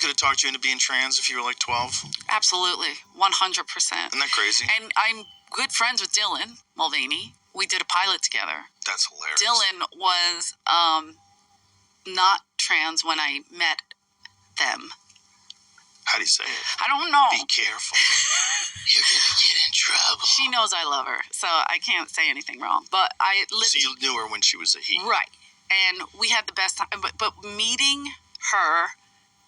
could have talked you into being trans if you were like 12? Absolutely. 100%. Isn't that crazy? And I'm good friends with Dylan Mulvaney. We did a pilot together. That's hilarious. Dylan was not trans when I met them. How do you say it? I don't know. Be careful. You're going to get in trouble. She knows I love her, so I can't say anything wrong. But so you knew her when she was a he. Right. And we had the best time. But meeting her,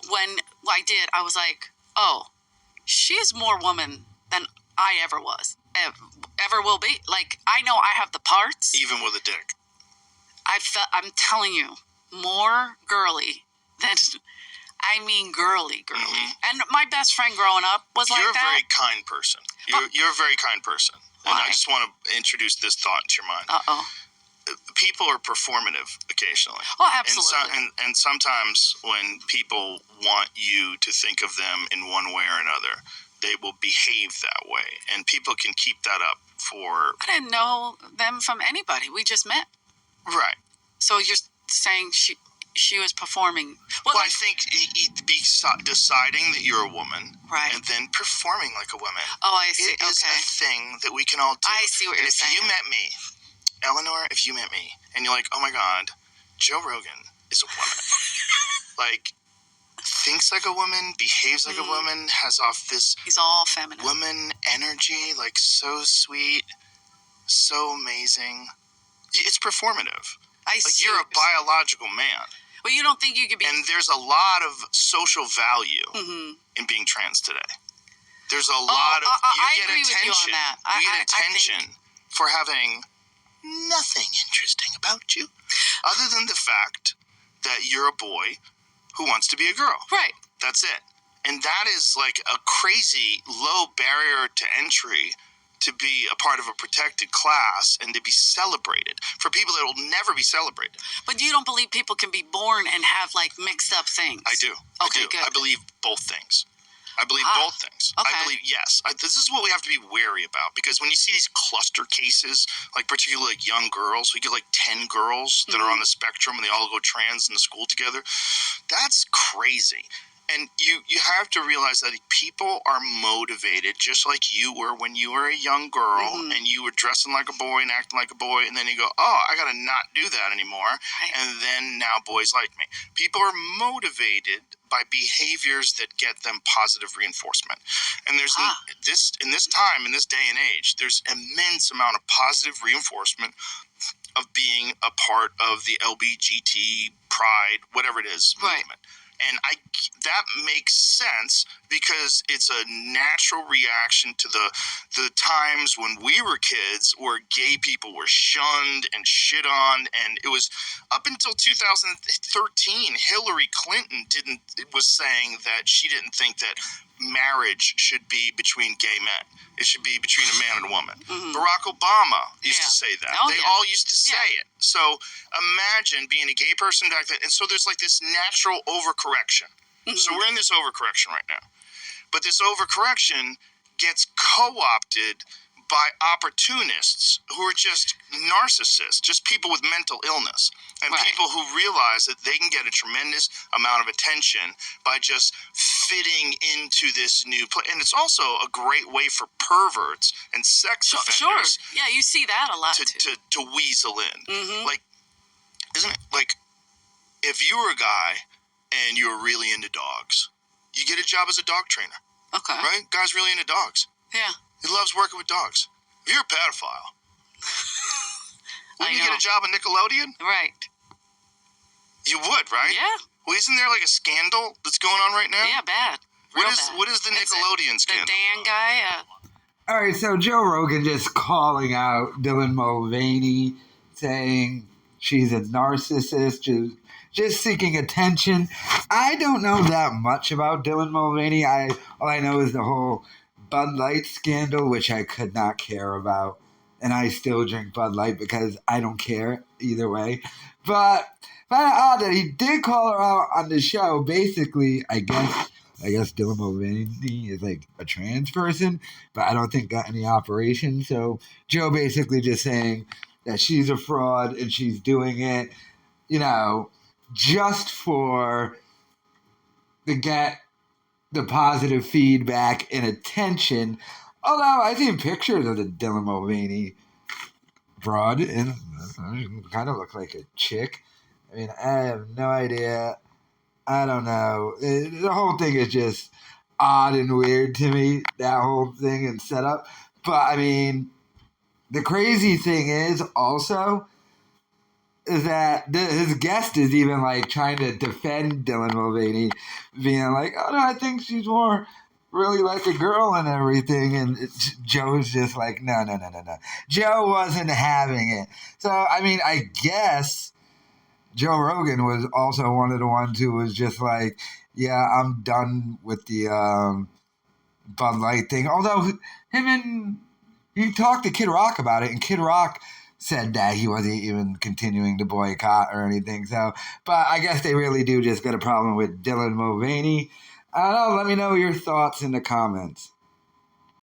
when I did, I was like, oh, she is more woman than I ever was. Ever will be. Like, I know I have the parts. Even with a dick. I'm telling you, more girly than... I mean, girly. Mm-hmm. And my best friend growing up was like that. You're a very kind person. You're a very kind person. Why? And I just want to introduce this thought into your mind. Uh-oh. People are performative occasionally. Oh, absolutely. And sometimes when people want you to think of them in one way or another, they will behave that way. And people can keep that up for... I didn't know them from anybody. We just met. Right. So you're saying she was performing. Well, I think deciding that you're a woman, right, and then performing like a woman. Oh, I see. It is a thing that we can all do. I see what you're saying. If you met me, Eleanor, and you're like, oh my God, Joe Rogan is a woman. Like, thinks like a woman, behaves like a woman, has off this... He's all feminine. Woman energy, like so sweet, so amazing. It's performative. You're a biological man. Well, you don't think you could be... And there's a lot of social value in being trans today. There's a lot of... I agree with you on that. You get attention for having nothing interesting about you other than the fact that you're a boy who wants to be a girl. Right. That's it. And that is like a crazy low barrier to entry to be a part of a protected class and to be celebrated for people that will never be celebrated. But you don't believe people can be born and have like mixed up things? I do. Okay, good. I believe both things. I believe both things. Okay. I believe, yes. This is what we have to be wary about, because when you see these cluster cases, like particularly like young girls, we get like 10 girls that are on the spectrum and they all go trans in the school together. That's crazy. And you have to realize that people are motivated just like you were when you were a young girl and you were dressing like a boy and acting like a boy, and then you go, oh, I got to not do that anymore. Right. And then now boys like me. People are motivated by behaviors that get them positive reinforcement. And there's in this time, in this day and age, there's immense amount of positive reinforcement of being a part of the LBGT pride, whatever it is, movement. And that makes sense because it's a natural reaction to the times when we were kids where gay people were shunned and shit on. And it was up until 2013, Hillary Clinton was saying that she didn't think that marriage should be between gay men. It should be between a man and a woman. Barack Obama used to say that. They all used to say it. So imagine being a gay person back then. And so there's like this natural overcorrection. So we're in this overcorrection right now. But this overcorrection gets co-opted by opportunists who are just narcissists, just people with mental illness, and people who realize that they can get a tremendous amount of attention by just fitting into this new place. And it's also a great way for perverts and sex offenders. Sure. Yeah, you see that a lot to weasel in. Like, isn't it like if you were a guy and you were really into dogs, you get a job as a dog trainer. Okay. Right? Guy's really into dogs. Yeah. He loves working with dogs. If you're a pedophile, wouldn't you get a job at Nickelodeon? Right. You would, right? Yeah. Well, isn't there like a scandal that's going on right now? Yeah, bad. What is the Nickelodeon scandal? The Dan guy. All right, so Joe Rogan just calling out Dylan Mulvaney, saying she's a narcissist, just seeking attention. I don't know that much about Dylan Mulvaney. All I know is the whole Bud Light scandal, which I could not care about. And I still drink Bud Light because I don't care either way. But kind of odd that he did call her out on the show. Basically, I guess Dylan Mulvaney is like a trans person, but I don't think got any operation. So Joe basically just saying that she's a fraud and she's doing it, just for to get the positive feedback and attention. Although I've seen pictures of the Dylan Mulvaney broad and kind of look like a chick. I mean, I have no idea. I don't know. The whole thing is just odd and weird to me, that whole thing and setup. But I mean, the crazy thing is also is that his guest is even like trying to defend Dylan Mulvaney, being like, "Oh no, I think she's more really like a girl and everything." And Joe's just like, "No, no, no, no, no." Joe wasn't having it. So I mean, I guess Joe Rogan was also one of the ones who was just like, "Yeah, I'm done with the Bud Light thing." Although him and he talked to Kid Rock about it, and Kid Rock said that he wasn't even continuing to boycott or anything. So, but I guess they really do just got a problem with Dylan Mulvaney. I don't know. Let me know your thoughts in the comments.